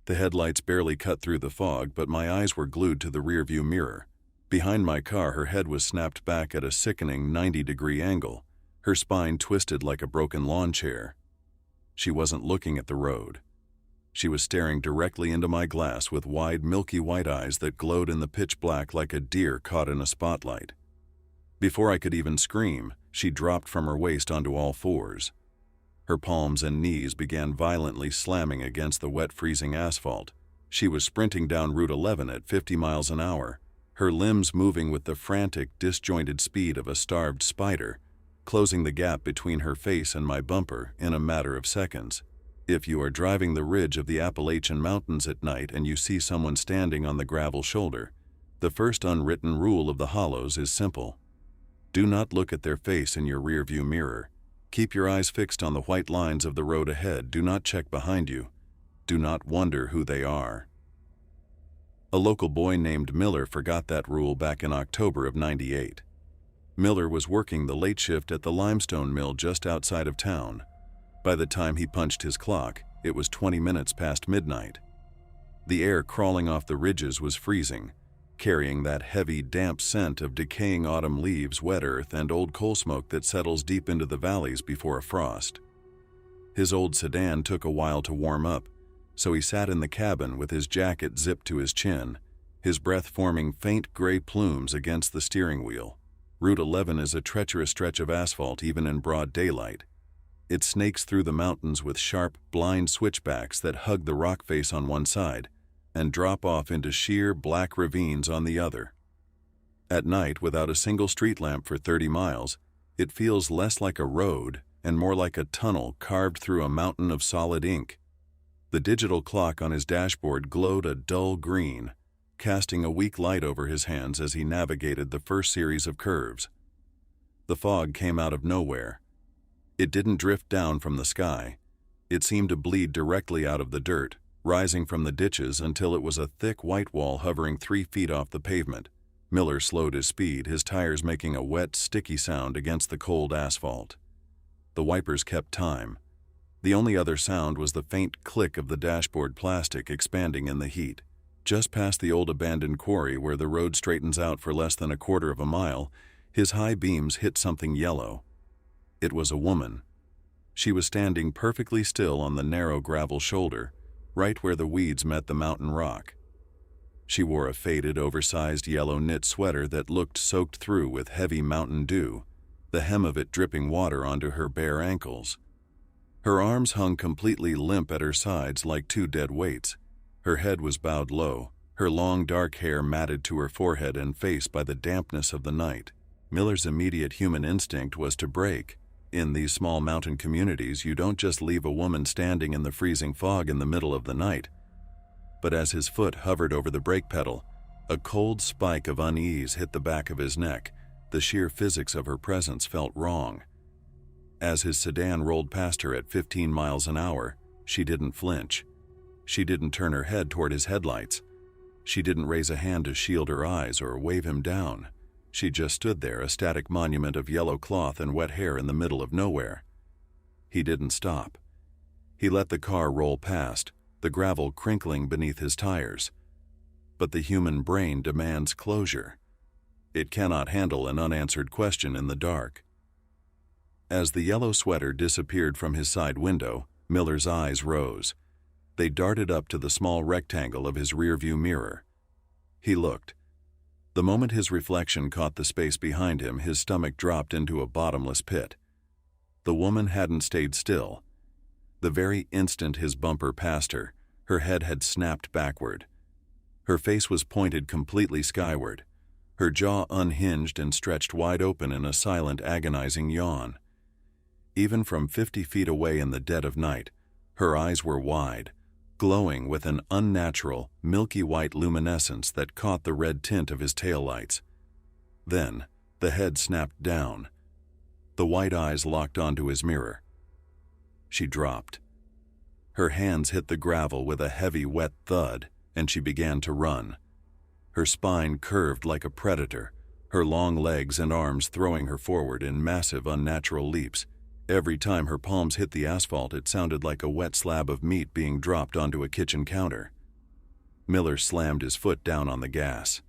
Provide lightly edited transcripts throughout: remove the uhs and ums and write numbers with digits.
The headlights barely cut through the fog, but my eyes were glued to the rearview mirror. Behind my car, her head was snapped back at a sickening 90-degree angle, her spine twisted like a broken lawn chair. She wasn't looking at the road. She was staring directly into my glass with wide, milky white eyes that glowed in the pitch black like a deer caught in a spotlight. Before I could even scream, she dropped from her waist onto all fours. Her palms and knees began violently slamming against the wet, freezing asphalt. She was sprinting down Route 11 at 50 miles an hour, her limbs moving with the frantic, disjointed speed of a starved spider, closing the gap between her face and my bumper in a matter of seconds. If you are driving the ridge of the Appalachian Mountains at night and you see someone standing on the gravel shoulder, the first unwritten rule of the hollows is simple. Do not look at their face in your rearview mirror. Keep your eyes fixed on the white lines of the road ahead. Do not check behind you. Do not wonder who they are. A local boy named Miller forgot that rule back in October of '98. Miller was working the late shift at the limestone mill just outside of town. By the time he punched his clock, it was 20 minutes past midnight. The air crawling off the ridges was freezing, carrying that heavy, damp scent of decaying autumn leaves, wet earth, and old coal smoke that settles deep into the valleys before a frost. His old sedan took a while to warm up, so he sat in the cabin with his jacket zipped to his chin, his breath forming faint gray plumes against the steering wheel. Route 11 is a treacherous stretch of asphalt even in broad daylight. It snakes through the mountains with sharp, blind switchbacks that hug the rock face on one side and drop off into sheer, black ravines on the other. At night, without a single street lamp for 30 miles, it feels less like a road and more like a tunnel carved through a mountain of solid ink. The digital clock on his dashboard glowed a dull green, casting a weak light over his hands as he navigated the first series of curves. The fog came out of nowhere. It didn't drift down from the sky. It seemed to bleed directly out of the dirt, rising from the ditches until it was a thick white wall hovering 3 feet off the pavement. Miller slowed his speed, his tires making a wet, sticky sound against the cold asphalt. The wipers kept time. The only other sound was the faint click of the dashboard plastic expanding in the heat. Just past the old abandoned quarry where the road straightens out for less than a quarter of a mile, his high beams hit something yellow. It was a woman. She was standing perfectly still on the narrow gravel shoulder, right where the weeds met the mountain rock. She wore a faded, oversized yellow knit sweater that looked soaked through with heavy mountain dew, the hem of it dripping water onto her bare ankles. Her arms hung completely limp at her sides like 2 dead weights. Her head was bowed low, her long dark hair matted to her forehead and face by the dampness of the night. Miller's immediate human instinct was to brake. In these small mountain communities, you don't just leave a woman standing in the freezing fog in the middle of the night. But as his foot hovered over the brake pedal, a cold spike of unease hit the back of his neck. The sheer physics of her presence felt wrong. As his sedan rolled past her at 15 miles an hour, she didn't flinch. She didn't turn her head toward his headlights. She didn't raise a hand to shield her eyes or wave him down. She just stood there, a static monument of yellow cloth and wet hair in the middle of nowhere. He didn't stop. He let the car roll past, the gravel crinkling beneath his tires. But the human brain demands closure. It cannot handle an unanswered question in the dark. As the yellow sweater disappeared from his side window, Miller's eyes rose. They darted up to the small rectangle of his rearview mirror. He looked. The moment his reflection caught the space behind him, his stomach dropped into a bottomless pit. The woman hadn't stayed still. The very instant his bumper passed her, her head had snapped backward. Her face was pointed completely skyward, her jaw unhinged and stretched wide open in a silent, agonizing yawn. Even from 50 feet away in the dead of night, her eyes were wide, glowing with an unnatural, milky white luminescence that caught the red tint of his taillights. Then, the head snapped down. The white eyes locked onto his mirror. She dropped. Her hands hit the gravel with a heavy, wet thud, and she began to run. Her spine curved like a predator, her long legs and arms throwing her forward in massive, unnatural leaps. Every time her palms hit the asphalt, it sounded like a wet slab of meat being dropped onto a kitchen counter. Miller slammed his foot down on the gas.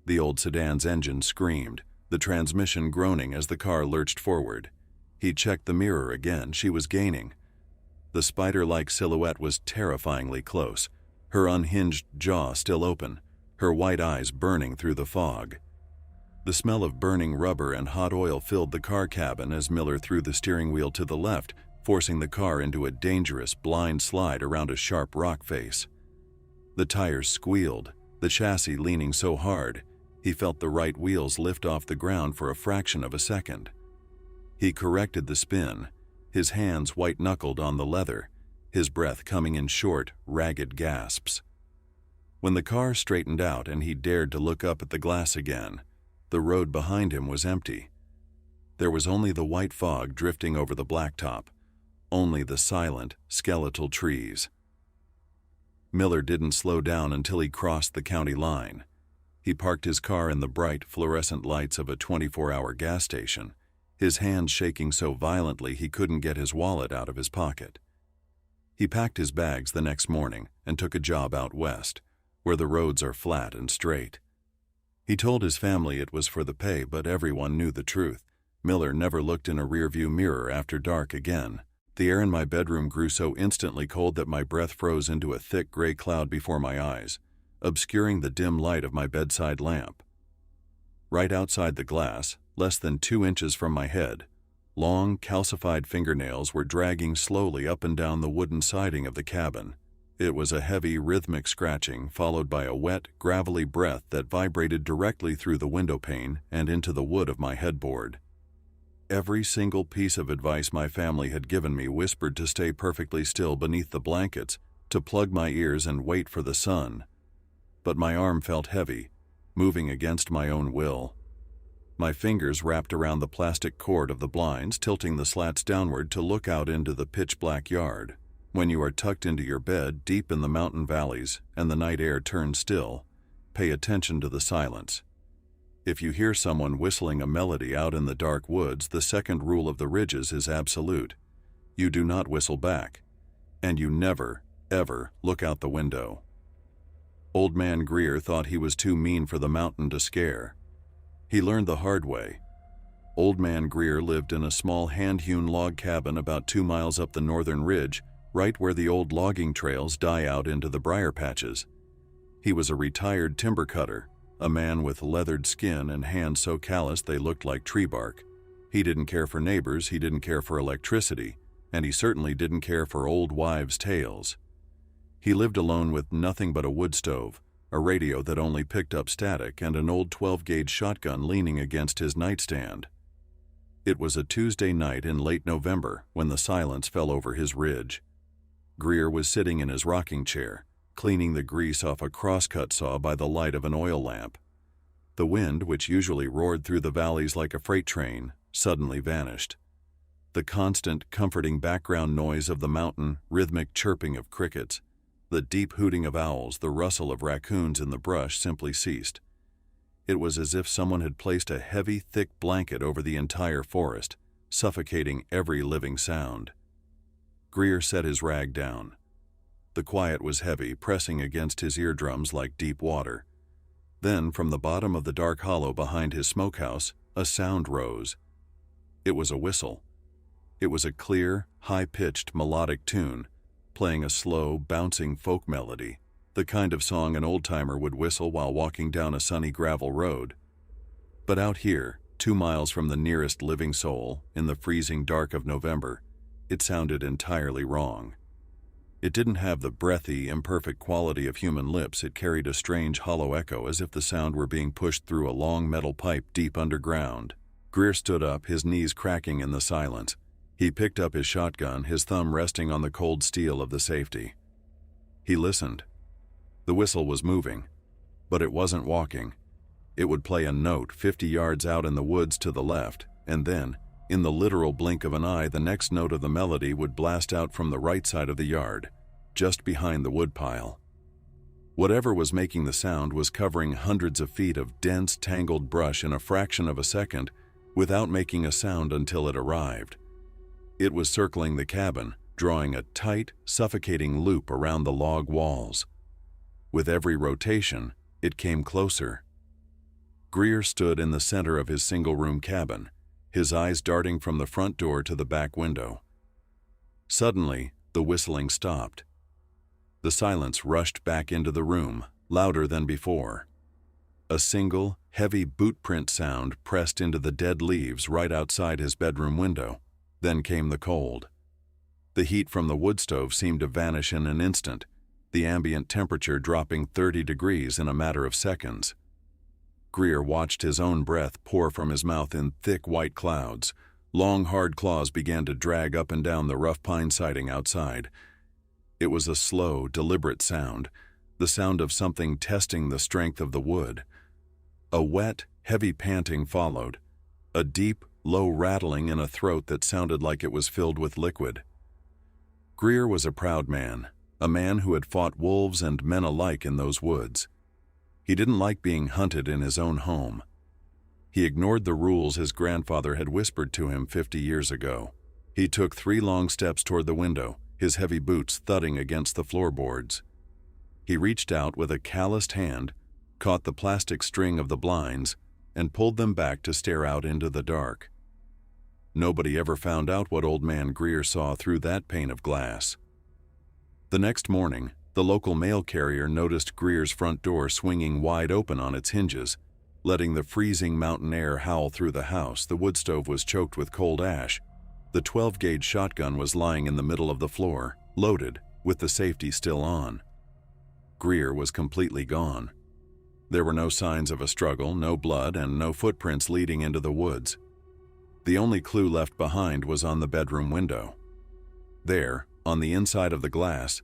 The old sedan's engine screamed, the transmission groaning as the car lurched forward. He checked the mirror again. She was gaining. The spider-like silhouette was terrifyingly close, her unhinged jaw still open, her white eyes burning through the fog. The smell of burning rubber and hot oil filled the car cabin as Miller threw the steering wheel to the left, forcing the car into a dangerous, blind slide around a sharp rock face. The tires squealed, the chassis leaning so hard, he felt the right wheels lift off the ground for a fraction of a second. He corrected the spin, his hands white-knuckled on the leather, his breath coming in short, ragged gasps. When the car straightened out and he dared to look up at the glass again, the road behind him was empty. There was only the white fog drifting over the blacktop, only the silent, skeletal trees. Miller didn't slow down until he crossed the county line. He parked his car in the bright, fluorescent lights of a 24-hour gas station, his hands shaking so violently he couldn't get his wallet out of his pocket. He packed his bags the next morning and took a job out west, where the roads are flat and straight. He told his family it was for the pay, but everyone knew the truth. Miller never looked in a rearview mirror after dark again. The air in my bedroom grew so instantly cold that my breath froze into a thick gray cloud before my eyes, obscuring the dim light of my bedside lamp. Right outside the glass, less than 2 inches from my head, long, calcified fingernails were dragging slowly up and down the wooden siding of the cabin. It was a heavy, rhythmic scratching, followed by a wet, gravelly breath that vibrated directly through the window pane and into the wood of my headboard. Every single piece of advice my family had given me whispered to stay perfectly still beneath the blankets, to plug my ears and wait for the sun. But my arm felt heavy, moving against my own will. My fingers wrapped around the plastic cord of the blinds, tilting the slats downward to look out into the pitch-black yard. When you are tucked into your bed deep in the mountain valleys and the night air turns still, pay attention to the silence. If you hear someone whistling a melody out in the dark woods, the second rule of the ridges is absolute. You do not whistle back, and you never, ever look out the window. Old Man Greer thought he was too mean for the mountain to scare. He learned the hard way. Old Man Greer lived in a small hand-hewn log cabin about 2 miles up the northern ridge, right where the old logging trails die out into the briar patches. He was a retired timber cutter, a man with leathered skin and hands so calloused they looked like tree bark. He didn't care for neighbors, he didn't care for electricity, and he certainly didn't care for old wives' tales. He lived alone with nothing but a wood stove, a radio that only picked up static, and an old 12-gauge shotgun leaning against his nightstand. It was a Tuesday night in late November when the silence fell over his ridge. Greer was sitting in his rocking chair, cleaning the grease off a crosscut saw by the light of an oil lamp. The wind, which usually roared through the valleys like a freight train, suddenly vanished. The constant, comforting background noise of the mountain, rhythmic chirping of crickets, the deep hooting of owls, the rustle of raccoons in the brush simply ceased. It was as if someone had placed a heavy, thick blanket over the entire forest, suffocating every living sound. Greer set his rag down. The quiet was heavy, pressing against his eardrums like deep water. Then, from the bottom of the dark hollow behind his smokehouse, a sound rose. It was a whistle. It was a clear, high-pitched, melodic tune, playing a slow, bouncing folk melody, the kind of song an old-timer would whistle while walking down a sunny gravel road. But out here, 2 miles from the nearest living soul, in the freezing dark of November, it sounded entirely wrong. It didn't have the breathy, imperfect quality of human lips. It carried a strange, hollow echo, as if the sound were being pushed through a long metal pipe deep underground. Greer stood up, his knees cracking in the silence. He picked up his shotgun, his thumb resting on the cold steel of the safety. He listened. The whistle was moving, but it wasn't walking. It would play a note 50 yards out in the woods to the left, and then, in the literal blink of an eye, the next note of the melody would blast out from the right side of the yard, just behind the woodpile. Whatever was making the sound was covering hundreds of feet of dense, tangled brush in a fraction of a second, without making a sound until it arrived. It was circling the cabin, drawing a tight, suffocating loop around the log walls. With every rotation, it came closer. Greer stood in the center of his single-room cabin, his eyes darting from the front door to the back window. Suddenly, the whistling stopped. The silence rushed back into the room, louder than before. A single, heavy boot print sound pressed into the dead leaves right outside his bedroom window. Then came the cold. The heat from the wood stove seemed to vanish in an instant, the ambient temperature dropping 30 degrees in a matter of seconds. Greer watched his own breath pour from his mouth in thick white clouds. Long, hard claws began to drag up and down the rough pine siding outside. It was a slow, deliberate sound, the sound of something testing the strength of the wood. A wet, heavy panting followed, a deep, low rattling in a throat that sounded like it was filled with liquid. Greer was a proud man, a man who had fought wolves and men alike in those woods. He didn't like being hunted in his own home. He ignored the rules his grandfather had whispered to him 50 years ago. He took 3 long steps toward the window, his heavy boots thudding against the floorboards. He reached out with a calloused hand, caught the plastic string of the blinds, and pulled them back to stare out into the dark. Nobody ever found out what old man Greer saw through that pane of glass. The next morning, the local mail carrier noticed Greer's front door swinging wide open on its hinges, letting the freezing mountain air howl through the house. The wood stove was choked with cold ash. The 12-gauge shotgun was lying in the middle of the floor, loaded, with the safety still on. Greer was completely gone. There were no signs of a struggle, no blood, and no footprints leading into the woods. The only clue left behind was on the bedroom window. There, on the inside of the glass,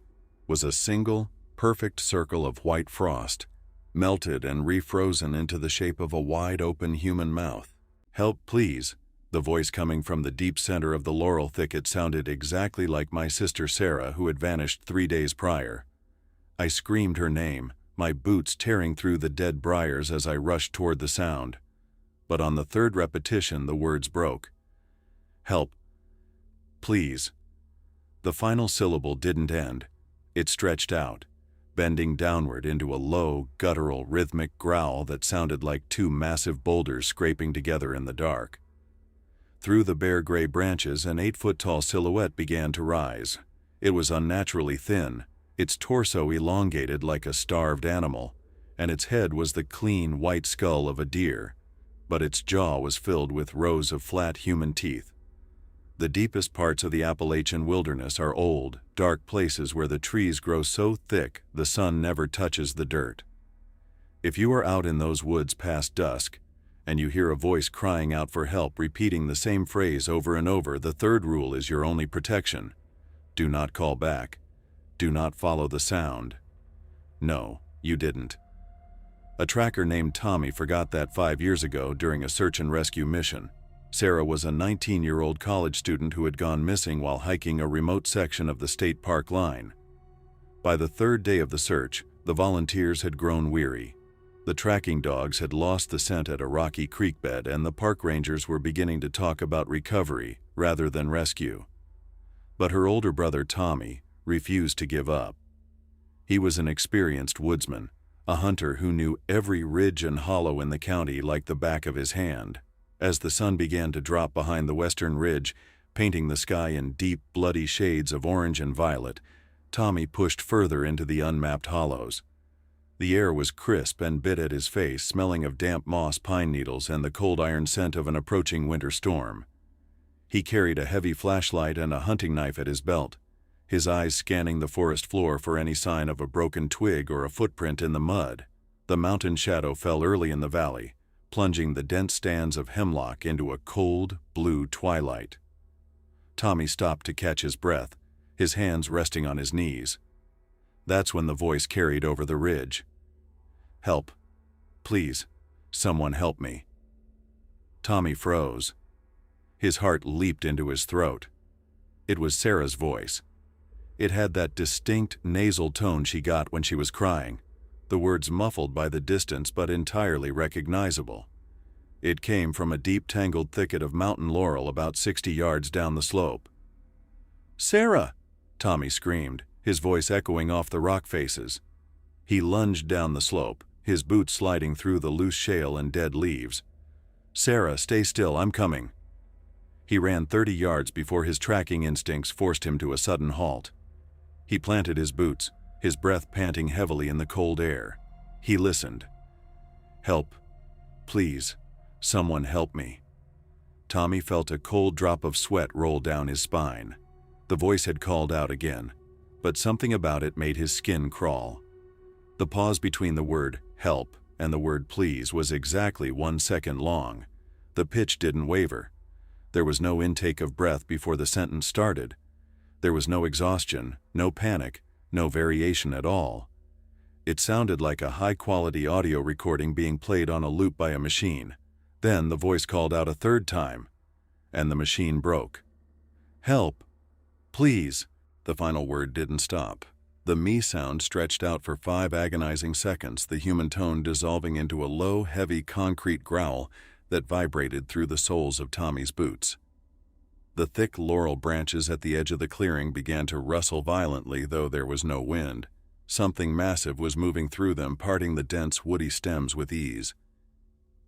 was a single, perfect circle of white frost, melted and refrozen into the shape of a wide-open human mouth. "Help, please." The voice coming from the deep center of the laurel thicket sounded exactly like my sister Sarah, who had vanished 3 days prior. I screamed her name, my boots tearing through the dead briars as I rushed toward the sound. But on the 3rd repetition, the words broke. "Help. Please." The final syllable didn't end. It stretched out, bending downward into a low, guttural, rhythmic growl that sounded like 2 massive boulders scraping together in the dark. Through the bare gray branches, an 8-foot-tall silhouette began to rise. It was unnaturally thin, its torso elongated like a starved animal, and its head was the clean, white skull of a deer, but its jaw was filled with rows of flat human teeth. The deepest parts of the Appalachian wilderness are old, dark places where the trees grow so thick the sun never touches the dirt. If you are out in those woods past dusk, and you hear a voice crying out for help repeating the same phrase over and over, the 3rd rule is your only protection. Do not call back. Do not follow the sound. No, you didn't. A tracker named Tommy forgot that 5 years ago during a search and rescue mission. Sarah was a 19-year-old college student who had gone missing while hiking a remote section of the state park line. By the 3rd day of the search, the volunteers had grown weary. The tracking dogs had lost the scent at a rocky creek bed, and the park rangers were beginning to talk about recovery rather than rescue. But her older brother Tommy refused to give up. He was an experienced woodsman, a hunter who knew every ridge and hollow in the county like the back of his hand. As the sun began to drop behind the western ridge, painting the sky in deep, bloody shades of orange and violet, Tommy pushed further into the unmapped hollows. The air was crisp and bit at his face, smelling of damp moss, pine needles, and the cold iron scent of an approaching winter storm. He carried a heavy flashlight and a hunting knife at his belt, his eyes scanning the forest floor for any sign of a broken twig or a footprint in the mud. The mountain shadow fell early in the valley, plunging the dense stands of hemlock into a cold, blue twilight. Tommy stopped to catch his breath, his hands resting on his knees. That's when the voice carried over the ridge. "Help. Please. Someone help me." Tommy froze. His heart leaped into his throat. It was Sarah's voice. It had that distinct nasal tone she got when she was crying, the words muffled by the distance but entirely recognizable. It came from a deep tangled thicket of mountain laurel about 60 yards down the slope. "Sarah!" Tommy screamed, his voice echoing off the rock faces. He lunged down the slope, his boots sliding through the loose shale and dead leaves. "Sarah, stay still, I'm coming." He ran 30 yards before his tracking instincts forced him to a sudden halt. He planted his boots, his breath panting heavily in the cold air. He listened. "Help. Please. Someone help me." Tommy felt a cold drop of sweat roll down his spine. The voice had called out again, but something about it made his skin crawl. The pause between the word "help" and the word "please" was exactly 1 second long. The pitch didn't waver. There was no intake of breath before the sentence started. There was no exhaustion, no panic, no variation at all. It sounded like a high-quality audio recording being played on a loop by a machine. Then the voice called out a third time, and the machine broke. "Help! Please!" The final word didn't stop. The me sound stretched out for 5 agonizing seconds, the human tone dissolving into a low, heavy concrete growl that vibrated through the soles of Tommy's boots. The thick laurel branches at the edge of the clearing began to rustle violently, though there was no wind. Something massive was moving through them, parting the dense, woody stems with ease.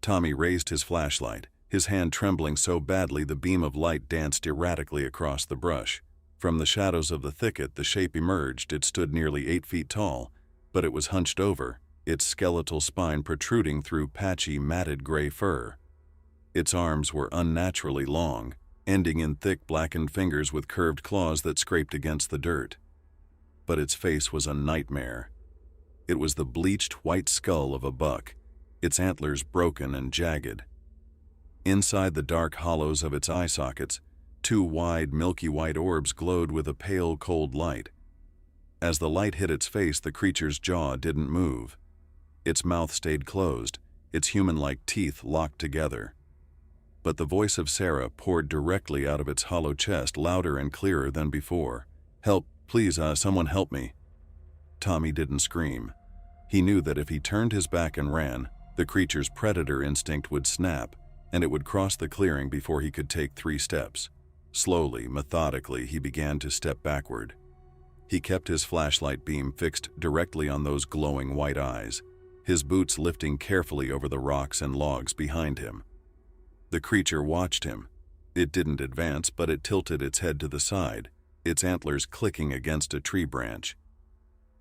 Tommy raised his flashlight, his hand trembling so badly the beam of light danced erratically across the brush. From the shadows of the thicket, the shape emerged. It stood nearly 8 feet tall, but it was hunched over, its skeletal spine protruding through patchy, matted gray fur. Its arms were unnaturally long, ending in thick, blackened fingers with curved claws that scraped against the dirt. But its face was a nightmare. It was the bleached white skull of a buck, its antlers broken and jagged. Inside the dark hollows of its eye sockets, 2 wide, milky white orbs glowed with a pale, cold light. As the light hit its face, the creature's jaw didn't move. Its mouth stayed closed, its human-like teeth locked together. But the voice of Sarah poured directly out of its hollow chest, louder and clearer than before. "Help, please, someone help me." Tommy didn't scream. He knew that if he turned his back and ran, the creature's predator instinct would snap, and it would cross the clearing before he could take 3 steps. Slowly, methodically, he began to step backward. He kept his flashlight beam fixed directly on those glowing white eyes, his boots lifting carefully over the rocks and logs behind him. The creature watched him. It didn't advance, but it tilted its head to the side, its antlers clicking against a tree branch.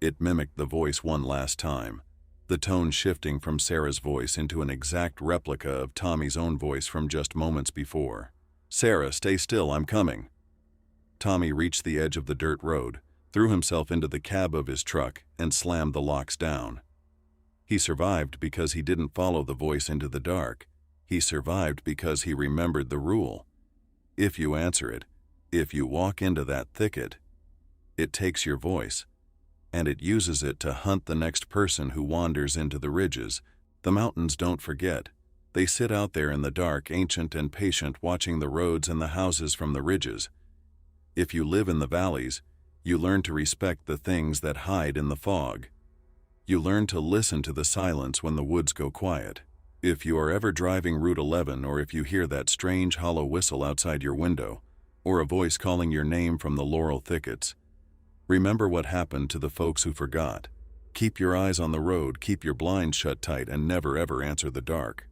It mimicked the voice one last time, the tone shifting from Sarah's voice into an exact replica of Tommy's own voice from just moments before. "Sarah, stay still, I'm coming." Tommy reached the edge of the dirt road, threw himself into the cab of his truck, and slammed the locks down. He survived because he didn't follow the voice into the dark. He survived because he remembered the rule. If you answer it, if you walk into that thicket, it takes your voice, and it uses it to hunt the next person who wanders into the ridges. The mountains don't forget. They sit out there in the dark, ancient and patient, watching the roads and the houses from the ridges. If you live in the valleys, you learn to respect the things that hide in the fog. You learn to listen to the silence when the woods go quiet. If you are ever driving Route 11, or if you hear that strange hollow whistle outside your window, or a voice calling your name from the laurel thickets, remember what happened to the folks who forgot. Keep your eyes on the road, keep your blinds shut tight, and never ever answer the dark.